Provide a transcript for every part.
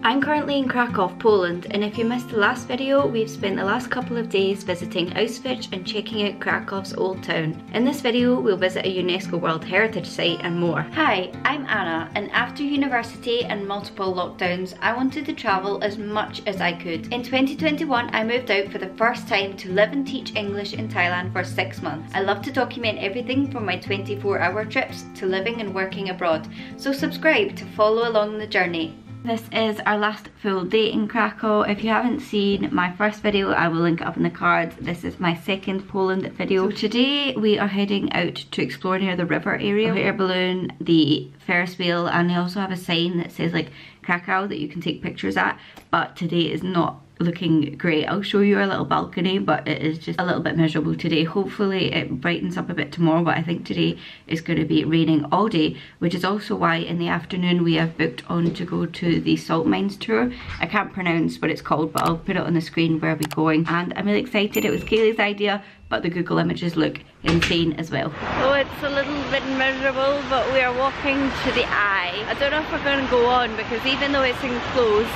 I'm currently in Krakow, Poland, and if you missed the last video, we've spent the last couple of days visiting Auschwitz and checking out Krakow's old town. In this video, we'll visit a UNESCO World Heritage Site and more. Hi, I'm Anna, and after university and multiple lockdowns, I wanted to travel as much as I could. In 2021, I moved out for the first time to live and teach English in Thailand for 6 months. I love to document everything from my 24-hour trips to living and working abroad, so subscribe to follow along the journey. This is our last full day in Krakow. If you haven't seen my first video, I will link it up in the cards. This is my second Poland video. So today we are heading out to explore near the river area. The air balloon, the Ferris wheel, and they also have a sign that says like Krakow that you can take pictures at, but today is not looking great. I'll show you our little balcony, but it is just a little bit miserable today. Hopefully it brightens up a bit tomorrow, but I think today is going to be raining all day, which is also why in the afternoon we have booked on to go to the salt mines tour. I can't pronounce what it's called, but I'll put it on the screen where we're going, and I'm really excited. It was Kaylee's idea, but the Google images look insane as well. So it's a little bit miserable, but we are walking to the Eye. I don't know if we're going to go on because even though it's enclosed,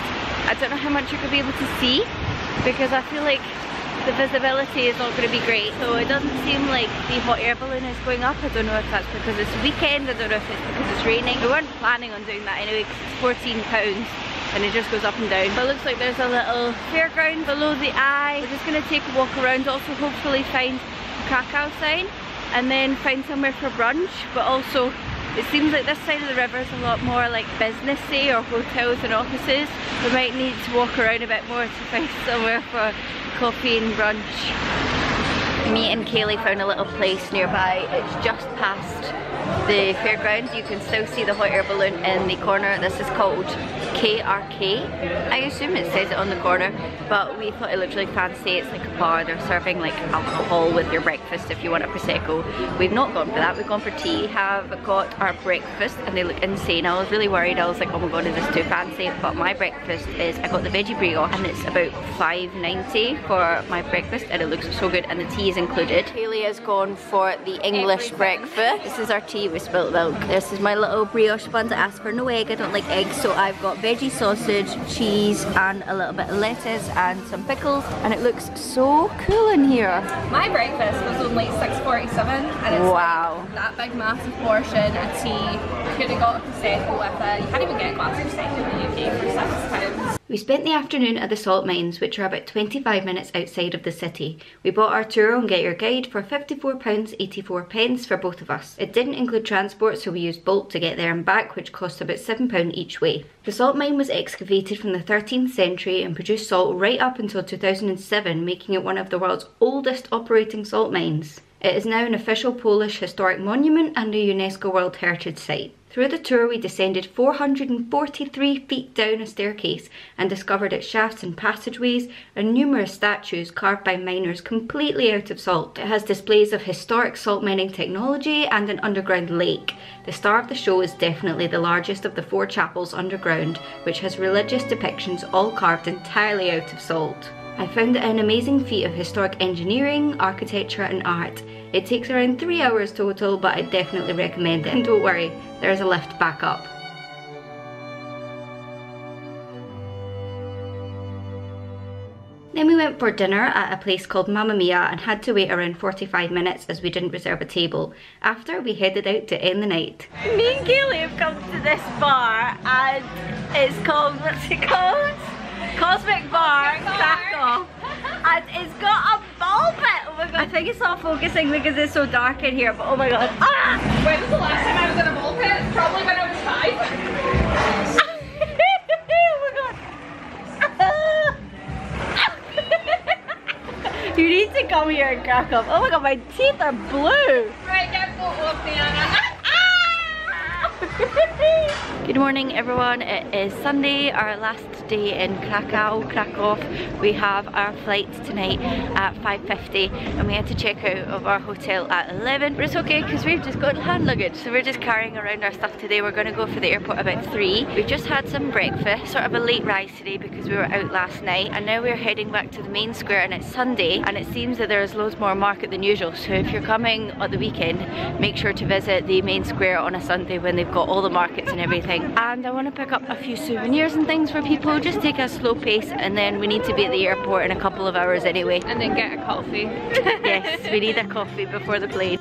I don't know how much you're going to be able to see because I feel like the visibility is not going to be great. So it doesn't seem like the hot air balloon is going up. I don't know if that's because it's weekend, I don't know if it's because it's raining. We weren't planning on doing that anyway because it's £14 and it just goes up and down. But it looks like there's a little fairground below the Eye. We're just going to take a walk around, also hopefully find a Krakow sign and then find somewhere for brunch, but also it seems like this side of the river is a lot more like businessy or hotels and offices. We might need to walk around a bit more to find somewhere for coffee and brunch. Me and Kaylee found a little place nearby. It's just past the fairgrounds. You can still see the hot air balloon in the corner. This is called KRAK. I assume it says it on the corner, but we thought it looked really fancy. It's like a bar. They're serving like alcohol with your breakfast if you want a Prosecco. We've not gone for that. We've gone for tea. We have got our breakfast and they look insane. I was really worried. I was like, oh my god, is this too fancy? But my breakfast is, I got the veggie brioche and it's about $5.90 for my breakfast and it looks so good, and the tea is included. Kaylee has gone for the English breakfast. This is our tea with spilt milk. This is my little brioche buns. I asked for no egg. I don't like eggs, so I've got veggie sausage, cheese, and a little bit of lettuce and some pickles, and it looks so cool in here. My breakfast was only $6.47 and it's wow. Like that big massive portion, a tea. Could have got a Prosecco with it. You can't even get a glass of Prosecco in the UK for £6. We spent the afternoon at the salt mines, which are about 25 minutes outside of the city. We bought our tour on Get Your Guide for £54.84 for both of us. It didn't include transport, so we used Bolt to get there and back, which cost about £7 each way. The salt mine was excavated from the 13th century and produced salt right up until 2007, making it one of the world's oldest operating salt mines. It is now an official Polish historic monument and a UNESCO World Heritage Site. Through the tour we descended 443 feet down a staircase and discovered its shafts and passageways and numerous statues carved by miners completely out of salt. It has displays of historic salt mining technology and an underground lake. The star of the show is definitely the largest of the 4 chapels underground, which has religious depictions all carved entirely out of salt. I found it an amazing feat of historic engineering, architecture and art. It takes around 3 hours total, but I definitely recommend it. And don't worry, there is a lift back up. Then we went for dinner at a place called Mamma Mia and had to wait around 45 minutes as we didn't reserve a table. After, we headed out to end the night. Me and Kaylee have come to this bar and it's called, what's it called? Cosmic Bar Krakow, and it's got a ball pit. Oh my god, I think it's not focusing because it's so dark in here, but oh my god. Ah! When was the last time I was in a ball pit? Probably when I was 5. Oh my god. You need to come here in Krakow. Oh my god, my teeth are blue. Right, get a photo of Diana. Good morning everyone, it is Sunday, our last day in Krakow. We have our flight tonight at 5:50 and we had to check out of our hotel at 11, but it's okay because we've just got hand luggage, so we're just carrying around our stuff today. We're going to go for the airport about 3. We've just had some breakfast, sort of a late rise today because we were out last night, and now we're heading back to the main square, and it's Sunday and it seems that there's loads more market than usual, so if you're coming on the weekend, make sure to visit the main square on a Sunday when they've got got all the markets and everything. And I want to pick up a few souvenirs and things for people, just take a slow pace, and then we need to be at the airport in a couple of hours anyway. And then get a coffee. Yes, we need a coffee before the plane.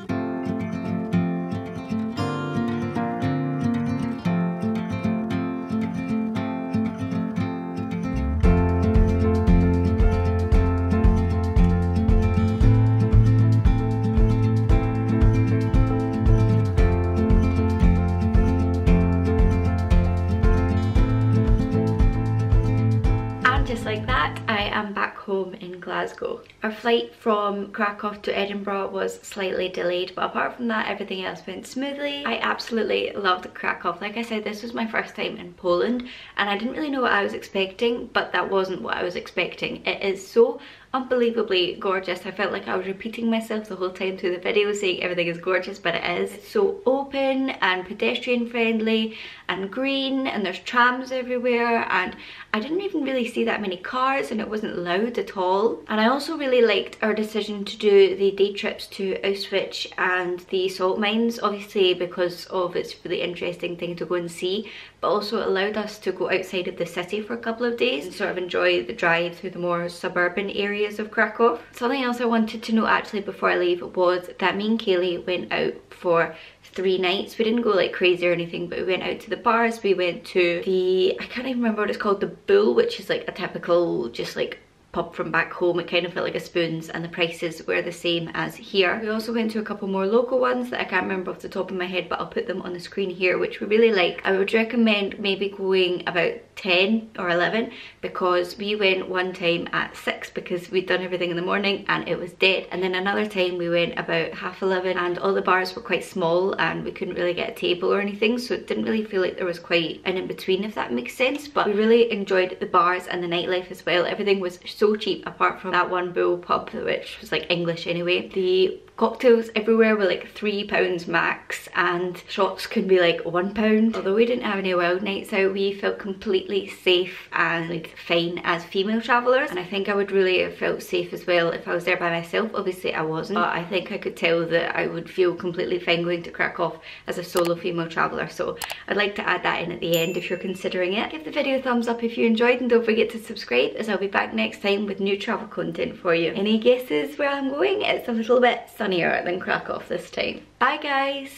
Just like that, I am back home in Glasgow. Our flight from Krakow to Edinburgh was slightly delayed, but apart from that, everything else went smoothly. I absolutely loved Krakow. Like I said, this was my first time in Poland, and I didn't really know what I was expecting, but that wasn't what I was expecting. It is so unbelievably gorgeous. I felt like I was repeating myself the whole time through the video saying everything is gorgeous, but it is. It's so open and pedestrian friendly and green, and there's trams everywhere, and I didn't even really see that many cars, and it wasn't loud at all. And I also really liked our decision to do the day trips to Auschwitz and the salt mines, obviously because of it's a really interesting thing to go and see, but also it allowed us to go outside of the city for a couple of days and sort of enjoy the drive through the more suburban areas of Krakow. Something else I wanted to know actually before I leave was that me and Kaylee went out for 3 nights. We didn't go like crazy or anything, but we went out to the bars. We went to the, I can't even remember what it's called, the Bull, which is like a typical just like pub from back home. It kind of felt like a Spoons, and the prices were the same as here. We also went to a couple more local ones that I can't remember off the top of my head, but I'll put them on the screen here, which we really like. I would recommend maybe going about 10 or 11, because we went one time at 6 because we'd done everything in the morning and it was dead, and then another time we went about 11:30 and all the bars were quite small and we couldn't really get a table or anything, so it didn't really feel like there was quite an in-between, if that makes sense. But we really enjoyed the bars and the nightlife as well. Everything was so cheap apart from that one Bull pub, which was like English anyway. The cocktails everywhere were like £3 max, and shots could be like £1. Although we didn't have any wild nights out, we felt completely safe and like fine as female travellers, and I think I would really have felt safe as well if I was there by myself. Obviously I wasn't, but I think I could tell that I would feel completely fine going to Krakow as a solo female traveller, so I'd like to add that in at the end if you're considering it. Give the video a thumbs up if you enjoyed, and don't forget to subscribe, as I'll be back next time with new travel content for you. Any guesses where I'm going? It's a little bit sunnier than Krakow this time. Bye guys!